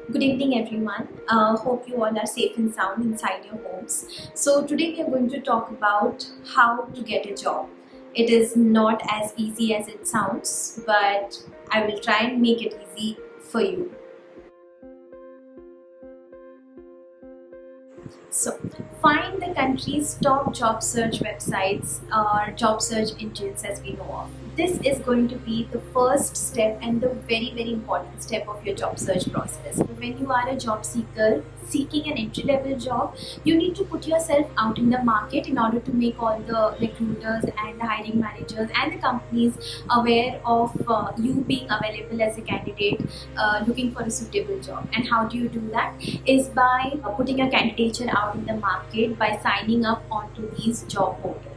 Good evening, everyone. Hope you all are safe and sound inside your homes. So, today we are going to talk about how to get a job. It is not as easy as it sounds, but I will try and make it easy for you. So, find the country's top job search websites or job search engines as we know of. This is going to be the first step and the very important step of your job search process. When you are a job seeker seeking an entry level job, you need to put yourself out in the market in order to make all the recruiters and the hiring managers and the companies aware of you being available as a candidate looking for a suitable job. And how do you do that? Is by putting your candidature out in the market by signing up onto these job portals.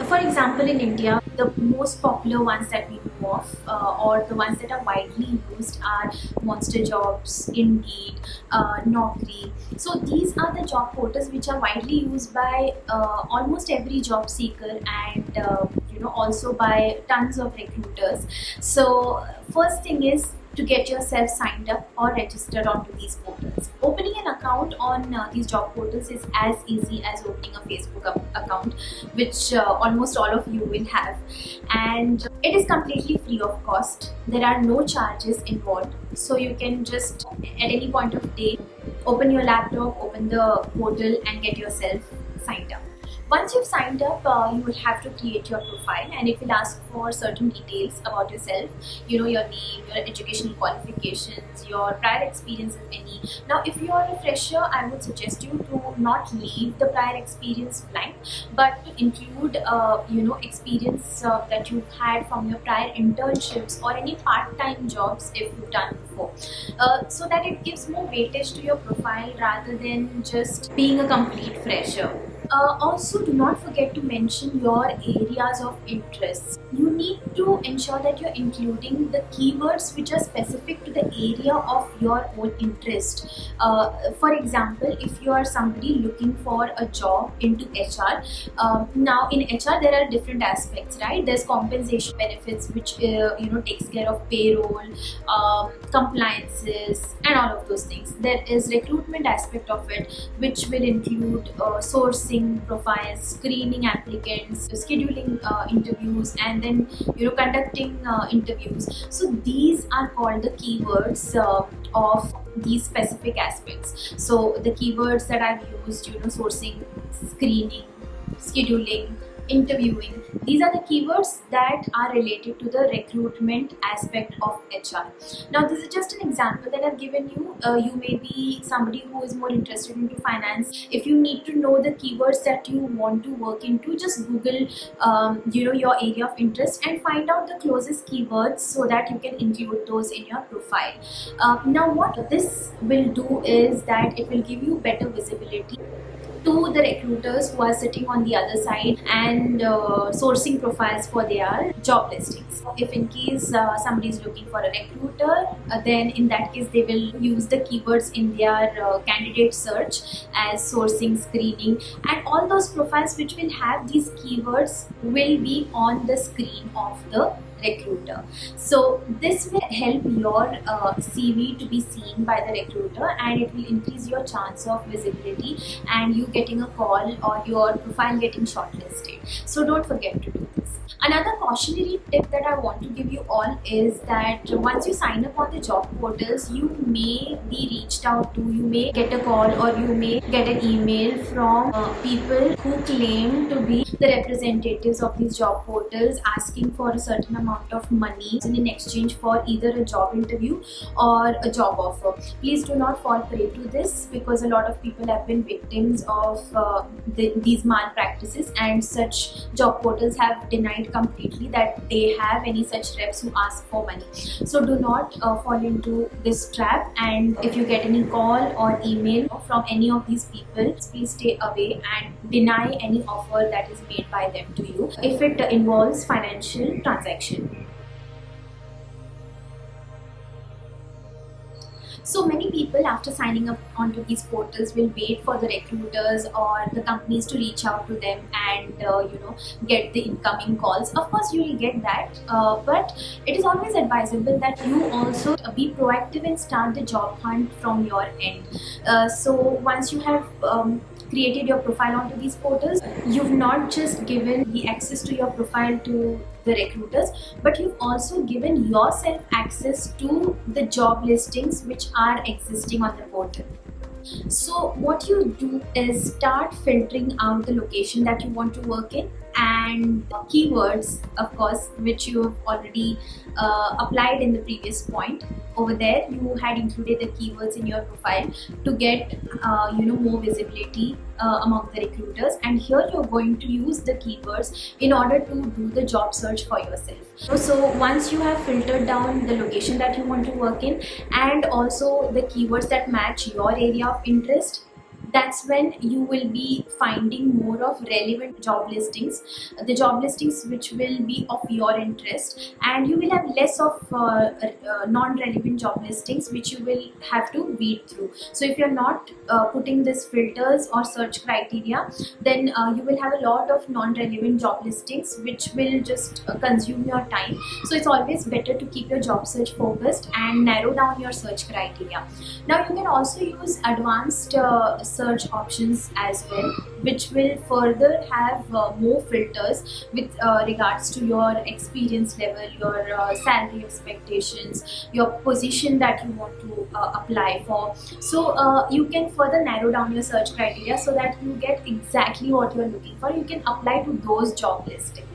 For example, in India, the most popular ones that we know of, or the ones that are widely used, are Monster Jobs, Indeed, Naukri. So these are the job portals which are widely used by almost every job seeker and also by tons of recruiters. So first thing is to get yourself signed up or registered onto these portals. Opening an account on these job portals is as easy as opening a Facebook account, which almost all of you will have, and it is completely free of cost. There are no charges involved, so you can just at any point of day open your laptop, open the portal and get yourself signed up. Once you've signed up, you will have to create your profile, and it will ask for certain details about yourself. Your name, your educational qualifications, your prior experience, if any. Now, if you are a fresher, I would suggest you to not leave the prior experience blank, but to include, experience that you've had from your prior internships or any part-time jobs if you've done before, so that it gives more weightage to your profile rather than just being a complete fresher. Also, do not forget to mention your areas of interest. You need to ensure that you're including the keywords which are specific to the area of your own interest. For example, if you are somebody looking for a job into HR, now in HR there are different aspects, right? There's compensation benefits, which takes care of payroll, compliances, and all of those things. There is recruitment aspect of it, which will include sourcing profiles, screening applicants, scheduling interviews, and then conducting interviews. So these are called the keywords of these specific aspects. So the keywords that I've used, sourcing, screening, scheduling, interviewing, these are the keywords that are related to the recruitment aspect of HR. Now, this is just an example that I've given you. You may be somebody who is more interested into finance. If you need to know the keywords that you want to work into, just Google your area of interest and find out the closest keywords so that you can include those in your profile. Now, what this will do is that it will give you better visibility to the recruiters who are sitting on the other side and sourcing profiles for their job listings. If in case somebody is looking for a recruiter, then in that case they will use the keywords in their candidate search as sourcing, screening, and all those profiles which will have these keywords will be on the screen of the recruiter. So this will help your CV to be seen by the recruiter, and it will increase your chance of visibility and you getting a call or your profile getting shortlisted. So don't forget to do this. Another cautionary tip that I want to give you all is that once you sign up on the job portals, you may be reached out to, you may get a call or you may get an email from people who claim to be the representatives of these job portals, asking for a certain amount of money in exchange for either a job interview or a job offer. Please do not fall prey to this, because a lot of people have been victims of these malpractices, and such job portals have denied completely that they have any such reps who ask for money. So do not fall into this trap, and if you get any call or email from any of these people, please stay away and deny any offer that is made by them to you if it involves financial transaction. So many people, after signing up onto these portals, will wait for the recruiters or the companies to reach out to them and get the incoming calls. Of course, you will get that, but it is always advisable that you also be proactive and start the job hunt from your end. So once you have created your profile onto these portals, you've not just given the access to your profile to the recruiters, but you've also given yourself access to the job listings which are existing on the portal. So what you do is start filtering out the location that you want to work in and keywords, of course, which you have already applied in the previous point. Over there, you had included the keywords in your profile to get more visibility among the recruiters, and here you're going to use the keywords in order to do the job search for yourself. So once you have filtered down the location that you want to work in and also the keywords that match your area of interest, that's when you will be finding more of relevant job listings, the job listings which will be of your interest, and you will have less of non-relevant job listings which you will have to weed through. So if you're not putting these filters or search criteria, then you will have a lot of non-relevant job listings which will just consume your time. So it's always better to keep your job search focused and narrow down your search criteria. Now you can also use advanced search options as well, which will further have more filters with regards to your experience level, your salary expectations, your position that you want to apply for. So you can further narrow down your search criteria so that you get exactly what you're looking for. You can apply to those job listings.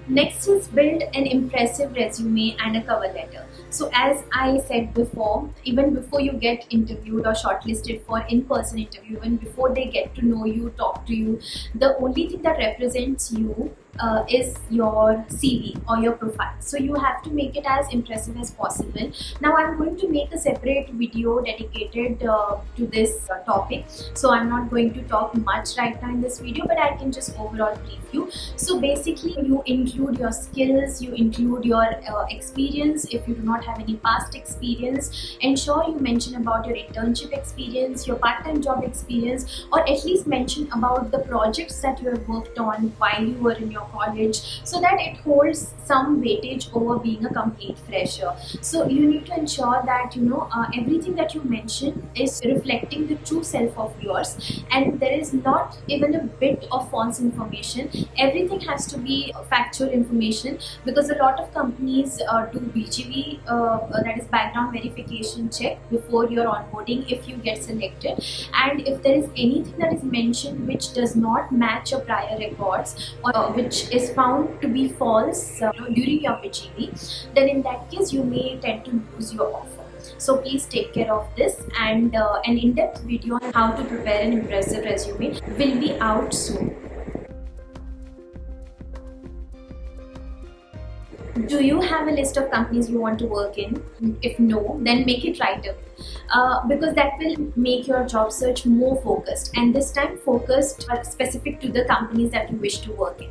Next is build an impressive resume and a cover letter. So as I said before, even before you get interviewed or shortlisted for in-person interview, even before they get to know you, talk to you, the only thing that represents you is your CV or your profile. So you have to make it as impressive as possible. Now I'm going to make a separate video dedicated to this topic. So I'm not going to talk much right now in this video, but I can just overall brief you. So basically you include your skills, you include your experience. If you do not have any past experience, ensure you mention about your internship experience, your part-time job experience, or at least mention about the projects that you have worked on while you were in your college, so that it holds some weightage over being a complete fresher. So you need to ensure that everything that you mention is reflecting the true self of yours, and there is not even a bit of false information. Everything has to be factual information, because a lot of companies do BGV, that is background verification check, before your onboarding if you get selected. And if there is anything that is mentioned which does not match your prior records, or which is found to be false during your BGV, then in that case you may tend to lose your offer. So please take care of this, and an in-depth video on how to prepare an impressive resume will be out soon. Do you have a list of companies you want to work in? If no, then make it right away, because that will make your job search more focused, and this time focused specific to the companies that you wish to work in.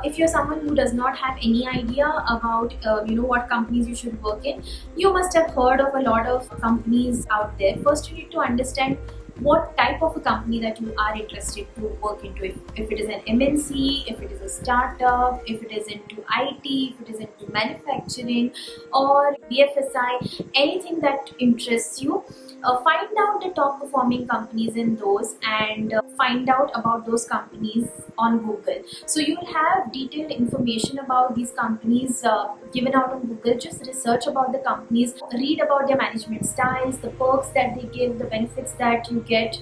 If you're someone who does not have any idea about what companies you should work in, you must have heard of a lot of companies out there. First, you need to understand what type of a company that you are interested to work into. If it is an MNC, if it is a startup, if it is into IT, if it is into manufacturing or BFSI, anything that interests you, find out the top performing companies in those, and find out about those companies on Google. So you'll have detailed information about these companies given out on Google. Just research about the companies, read about their management styles, the perks that they give, the benefits that you get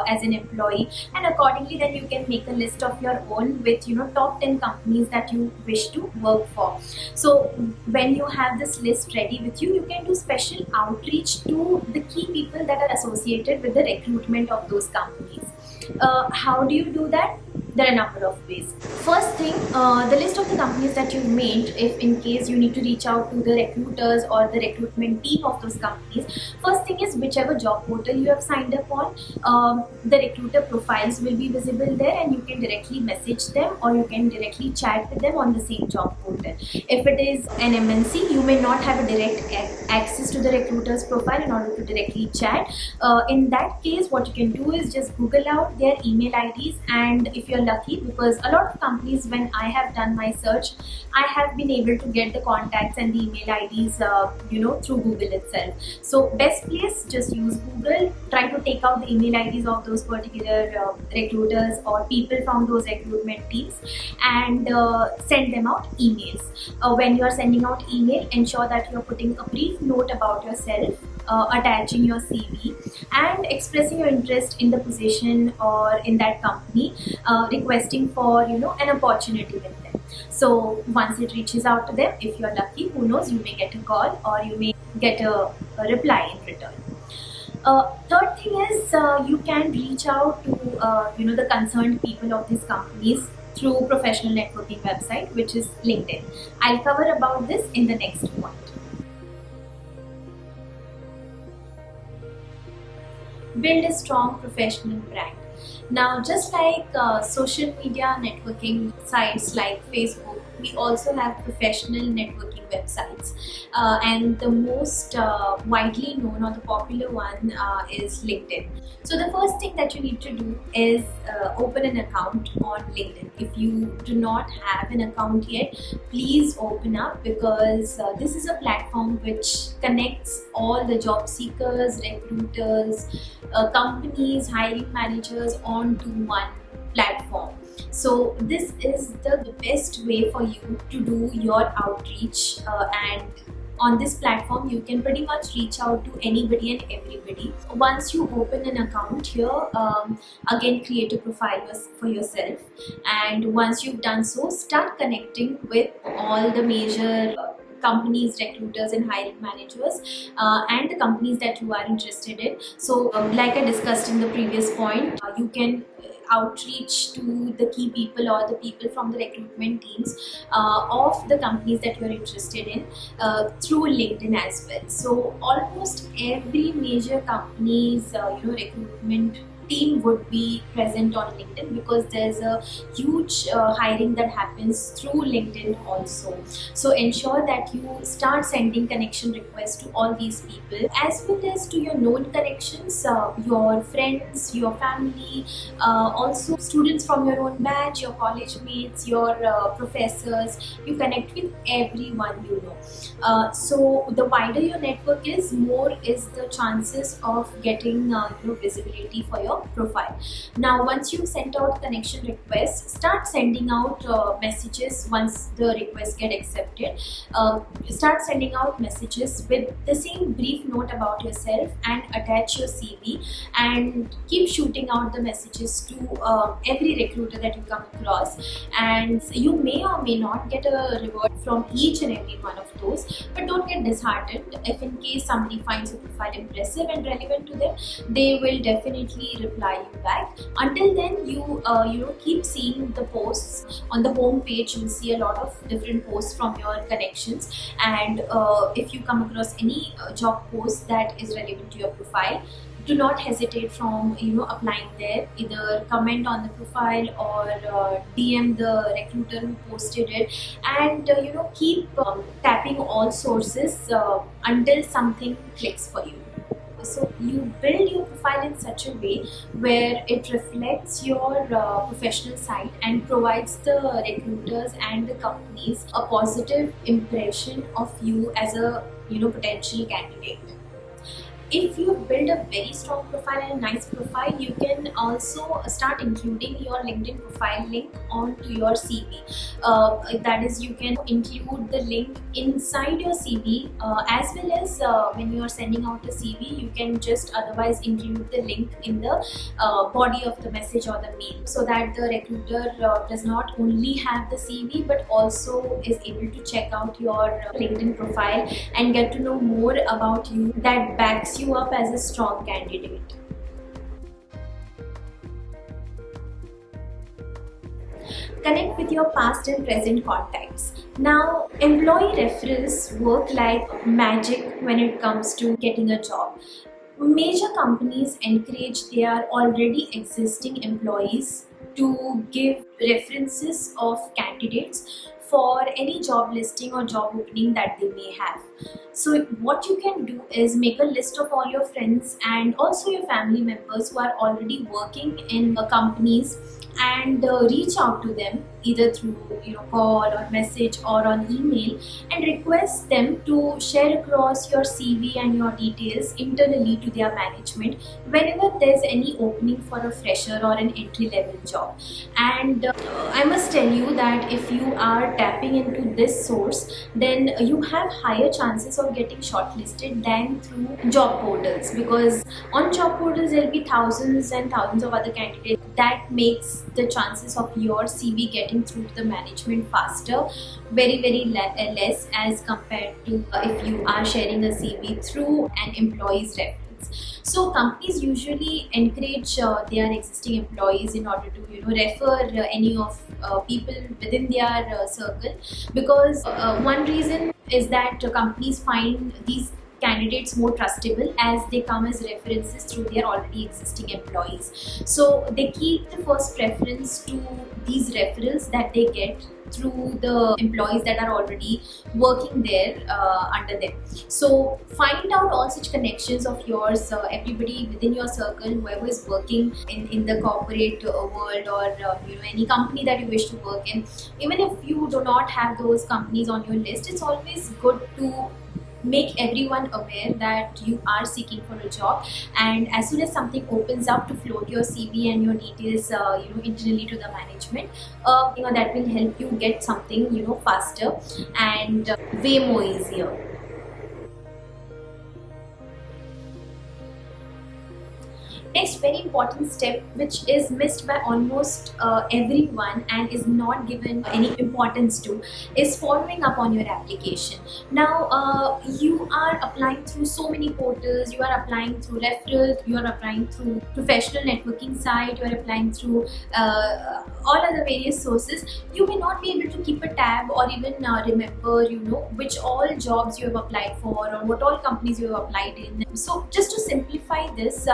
as an employee, and accordingly then you can make a list of your own with top 10 companies that you wish to work for. So when you have this list ready with you, you can do special outreach to the key people that are associated with the recruitment of those companies. How do you do that? there are a number of ways. First thing, the list of the companies that you've made, if in case you need to reach out to the recruiters or the recruitment team of those companies. First thing is, whichever job portal you have signed up on, the recruiter profiles will be visible there, and you can directly message them or you can directly chat with them on the same job portal. If it is an MNC, you may not have a direct access to the recruiter's profile in order to directly chat. In that case, what you can do is just Google out their email IDs, and if you're lucky, because a lot of companies, when I have done my search, I have been able to get the contacts and the email IDs through Google itself. So best place, just use Google, try to take out the email IDs of those particular recruiters or people from those recruitment teams, and send them out emails. When you are sending out email, ensure that you're putting a brief note about yourself, attaching your CV and expressing your interest in the position or in that company, requesting for an opportunity with them. So once it reaches out to them, if you're lucky, who knows, you may get a call or you may get a reply in return. Third thing is, you can reach out to the concerned people of these companies through professional networking website, which is LinkedIn. I'll cover about this in the next point. Build a strong professional brand. Now, just like social media networking sites like Facebook, we also have professional networking websites, and the most widely known or the popular one is LinkedIn. So the first thing that you need to do is open an account on LinkedIn. If you do not have an account yet, please open up, because this is a platform which connects all the job seekers, recruiters, companies, hiring managers onto one platform. So this is the best way for you to do your outreach, and on this platform you can pretty much reach out to anybody and everybody. Once you open an account here, again create a profile for yourself, and once you've done so, start connecting with all the major companies, recruiters and hiring managers, and the companies that you are interested in. So like I discussed in the previous point, you can outreach to the key people or the people from the recruitment teams of the companies that you are interested in through LinkedIn as well. So almost every major company's recruitment team would be present on LinkedIn, because there's a huge hiring that happens through LinkedIn also. So ensure that you start sending connection requests to all these people, as well as to your known connections, your friends, your family, also students from your own batch, your college mates, your professors. You connect with everyone you know. So the wider your network is, more is the chances of getting visibility for your profile. Now, once you've sent out connection requests, start sending out messages. Once the requests get accepted, start sending out messages with the same brief note about yourself and attach your CV, and keep shooting out the messages to every recruiter that you come across, and you may or may not get a reward from each and every one of those. But don't get disheartened. If in case somebody finds your profile impressive and relevant to them, they will definitely reply you back. Until then, you keep seeing the posts on the home page. You'll see a lot of different posts from your connections, and if you come across any job post that is relevant to your profile, do not hesitate from applying there. Either comment on the profile or DM the recruiter who posted it, and keep tapping all sources until something clicks for you. So you build your profile in such a way where it reflects your professional side and provides the recruiters and the companies a positive impression of you as a potential candidate. If you build a very strong profile and a nice profile, you can also start including your LinkedIn profile link onto your CV. That is, you can include the link inside your CV, as well as when you are sending out the CV, you can just otherwise include the link in the body of the message or the mail, so that the recruiter does not only have the CV but also is able to check out your LinkedIn profile and get to know more about you, that backs you up as a strong candidate. Connect with your past and present contacts. Now, employee referrals work like magic when it comes to getting a job. Major companies encourage their already existing employees to give references of candidates for any job listing or job opening that they may have. So, what you can do is make a list of all your friends and also your family members who are already working in companies, and reach out to them either through call or message or on email, and request them to share across your CV and your details internally to their management whenever there's any opening for a fresher or an entry level job. And I must tell you that if you are tapping into this source, then you have higher chances of getting shortlisted than through job portals, because on job portals there'll be thousands and thousands of other candidates. That makes the chances of your CV getting through to the management faster very less as compared to if you are sharing a CV through an employee's reference. So companies usually encourage their existing employees in order to refer any of people within their circle, because one reason is that companies find these candidates more trustable as they come as references through their already existing employees. So they keep the first preference to these referrals that they get through the employees that are already working there under them. So find out all such connections of yours, everybody within your circle, whoever is working in the corporate world, or any company that you wish to work in. Even if you do not have those companies on your list, it's always good to make everyone aware that you are seeking for a job, and as soon as something opens up, to float your CV and your details internally to the management. That will help you get something faster and way more easier. Next very important step, which is missed by almost everyone and is not given any importance to, is following up on your application. Now, you are applying through so many portals, you are applying through referrals, you are applying through professional networking site, you are applying through all other various sources. You may not be able to keep a tab or even remember which all jobs you have applied for or what all companies you have applied in. So just to simplify this,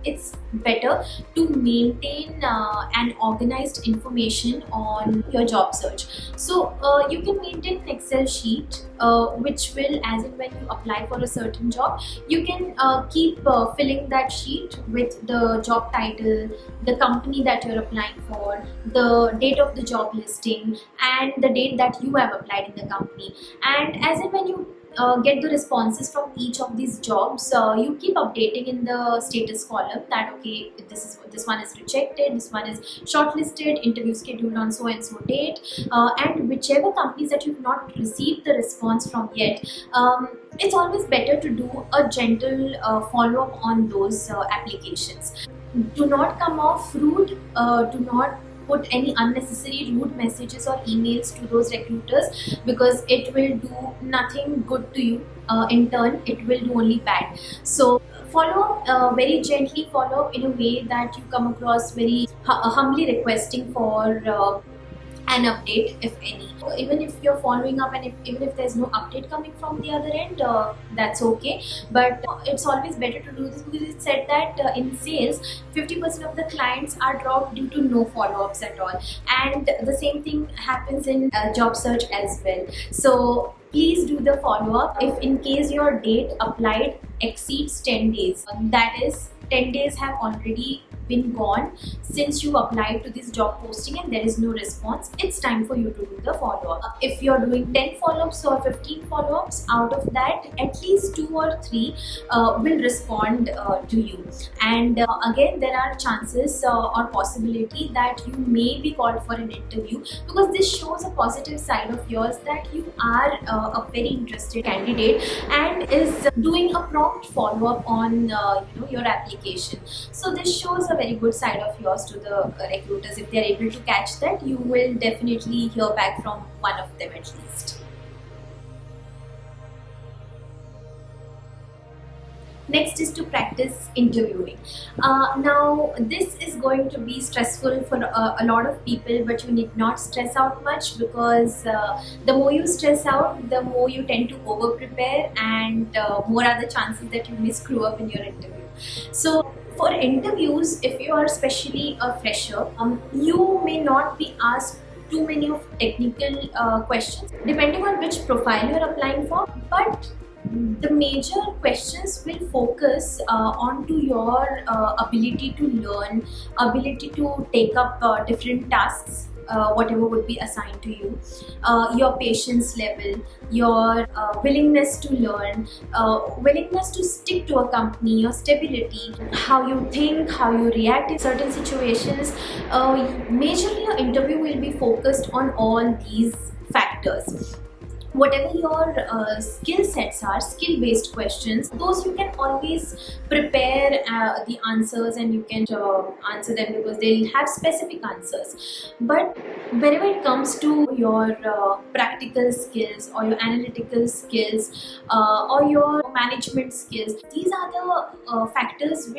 it's better to maintain an organized information on your job search. So you can maintain an Excel sheet which will, as in when you apply for a certain job, you can keep filling that sheet with the job title, the company that you're applying for, the date of the job listing, and the date that you have applied in the company. And as in when you get the responses from each of these jobs, you keep updating in the status column that okay, this one is rejected, this one is shortlisted, interview scheduled on so and so date, and whichever companies that you've not received the response from yet, it's always better to do a gentle follow-up on those applications. Do not come off rude, do not put any unnecessary rude messages or emails to those recruiters, because it will do nothing good to you. In turn, it will do only bad. So follow up very gently, follow up in a way that you come across very humbly requesting for an update, if any. Even if you're following up and even if there's no update coming from the other end, that's okay. But it's always better to do this, because it's said that in sales 50% of the clients are dropped due to no follow-ups at all, and the same thing happens in job search as well. So please do the follow-up. If in case your date applied exceeds 10 days, that is 10 days have already been gone since you applied to this job posting and there is no response, it's time for you to do the follow-up. If you're doing 10 follow-ups or 15 follow-ups, out of that at least 2 or 3 will respond to you. And again, there are chances or possibility that you may be called for an interview, because this shows a positive side of yours, that you are a very interested candidate and is doing a prompt follow-up on your application. So this shows a very good side of yours to the recruiters. If they are able to catch that, you will definitely hear back from one of them at least. Next is to practice interviewing. Now, this is going to be stressful for a lot of people, but you need not stress out much, because the more you stress out, the more you tend to over prepare, and more are the chances that you may screw up in your interview. So, for interviews, if you are especially a fresher, you may not be asked too many of technical questions depending on which profile you're applying for, but the major questions will focus onto your ability to learn, ability to take up different tasks, whatever would be assigned to you, your patience level, your willingness to learn, willingness to stick to a company, your stability, how you think, how you react in certain situations. Majorly, your interview will be focused on all these factors. Whatever your skill sets are, skill based questions, those you can always prepare the answers, and you can answer them because they'll have specific answers. But whenever it comes to your practical skills, or your analytical skills, or your management skills, these are the factors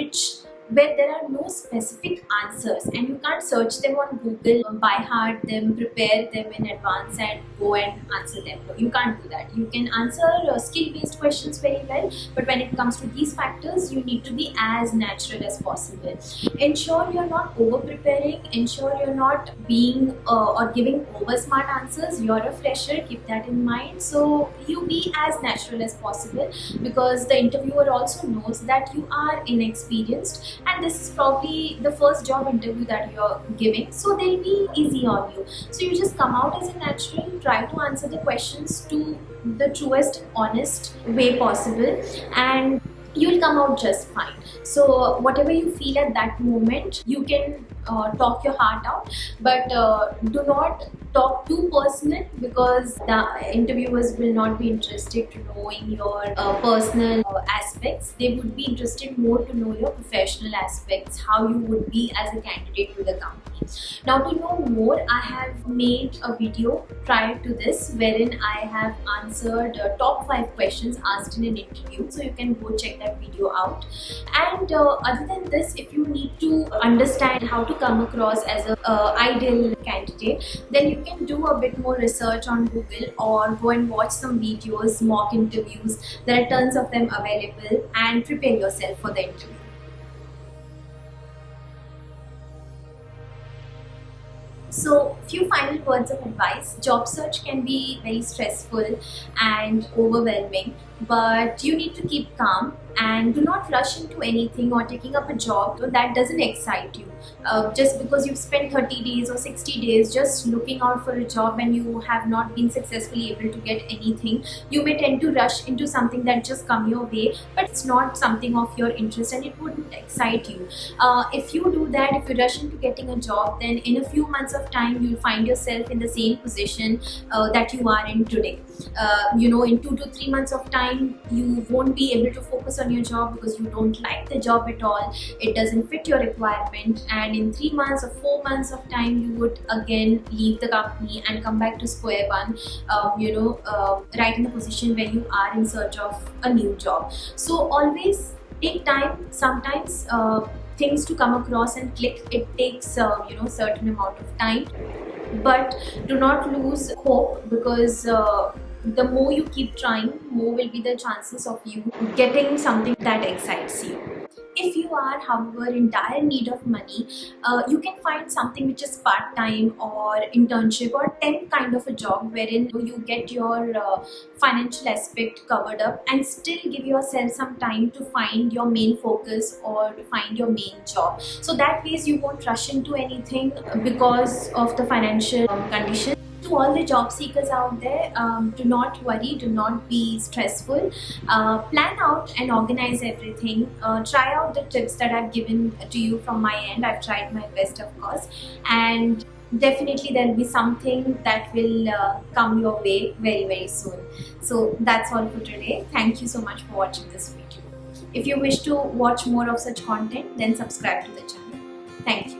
where there are no specific answers, and you can't search them on Google, by heart them, prepare them in advance, and go and answer them. No, you can't do that. You can answer skill-based questions very well, but when it comes to these factors, you need to be as natural as possible. Ensure you're not over-preparing. Ensure you're not being or giving over-smart answers. You're a fresher, keep that in mind. So you be as natural as possible, because the interviewer also knows that you are inexperienced, and this is probably the first job interview that you're giving, so they'll be easy on you. So you just come out as a natural, try to answer the questions to the truest and honest way possible, and you'll come out just fine. So whatever you feel at that moment, you can talk your heart out, but do not talk too personal, because the interviewers will not be interested to knowing your personal aspects. They would be interested more to know your professional aspects, how you would be as a candidate to the company. Now, to know more, I have made a video prior to this wherein I have answered top 5 questions asked in an interview, so you can go check that video out. And other than this, if you need to understand how to come across as an ideal candidate, then you can do a bit more research on Google, or go and watch some videos, mock interviews. There are tons of them available, and prepare yourself for the interview. So, few final words of advice. Job search can be very stressful and overwhelming, but you need to keep calm and do not rush into anything or taking up a job that doesn't excite you. Just because you've spent 30 days or 60 days just looking out for a job and you have not been successfully able to get anything, you may tend to rush into something that just come your way, but it's not something of your interest and it wouldn't excite you. If you do that, if you rush into getting a job, then in a few months of time you'll find yourself in the same position that you are in today. In 2 to 3 months of time, you won't be able to focus on your job because you don't like the job at all. It doesn't fit your requirement, and in 3 months or 4 months of time, you would again leave the company and come back to square one. Right in the position where you are in search of a new job. So always take time. Sometimes things to come across and click, it takes certain amount of time, but do not lose hope, because the more you keep trying, more will be the chances of you getting something that excites you. If you are, however, in dire need of money, you can find something which is part-time or internship or temp kind of a job, wherein you get your financial aspect covered up and still give yourself some time to find your main focus or to find your main job. So that ways you won't rush into anything because of the financial condition. To all the job seekers out there, do not worry, do not be stressful. Plan out and organize everything. Try out the tips that I've given to you from my end. I've tried my best, of course, and definitely there will be something that will come your way very, very soon. So that's all for today. Thank you so much for watching this video. If you wish to watch more of such content, then subscribe to the channel. Thank you.